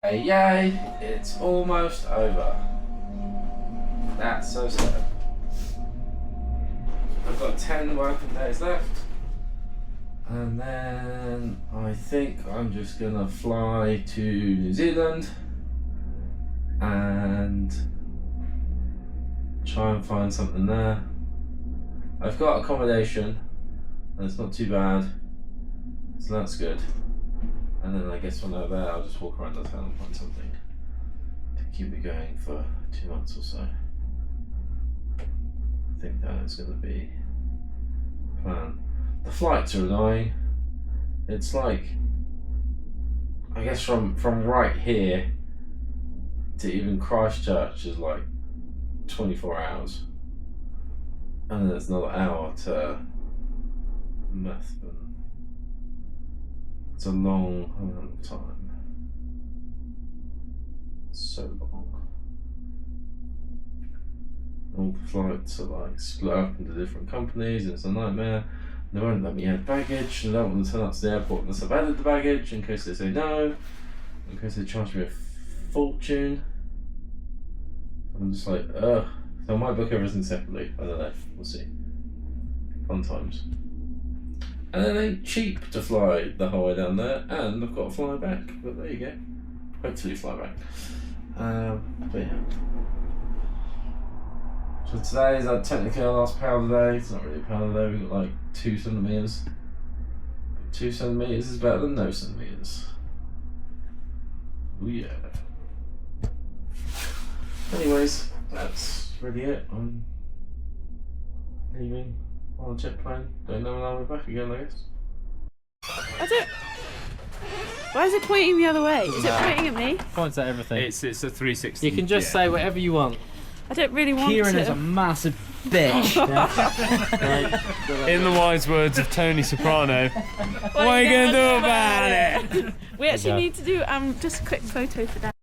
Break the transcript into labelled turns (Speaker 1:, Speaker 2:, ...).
Speaker 1: Hey, yay! It's almost over. That's so sad. I've got 10 working days left. And then I think I'm just gonna fly to New Zealand and try and find something there. I've got accommodation and it's not too bad, so that's good. And then I guess when I'm there, I'll just walk around the town and find something to keep me going for 2 months or so. I think that is going to be the plan. The flights are annoying. It's like, I guess from right here to even Christchurch is like 24 hours. And then it's another hour to Methven. It's a long amount of time. So long. All the flights are like split up into different companies, and it's a nightmare. They won't let me add baggage, and I don't want to turn up to the airport unless I've added the baggage, in case they say no, in case they charge me a fortune. I'm just like, ugh. So I might book everything separately. I don't know. We'll see. Fun times. And it ain't cheap to fly the whole way down there, and I've got to fly back. But there you go. Hopefully fly back. But yeah. So today is technically our last pound a day. It's not really a pound a day. We've got like 2 centimeters. 2 centimeters is better than no centimeters. Oh yeah. Anyways, that's really it. I'm leaving on a jet plane. Don't know when I'll be back again, I guess.
Speaker 2: I don't. Why is it pointing the other way? Is it pointing at me?
Speaker 3: Points at everything.
Speaker 4: It's a 360.
Speaker 3: You can just say whatever you want.
Speaker 2: I don't really want
Speaker 3: Kieran
Speaker 2: to.
Speaker 3: is a massive bitch.
Speaker 4: In the wise words of Tony Soprano, what are you going to do about it?
Speaker 2: We actually need to do just a quick photo for that.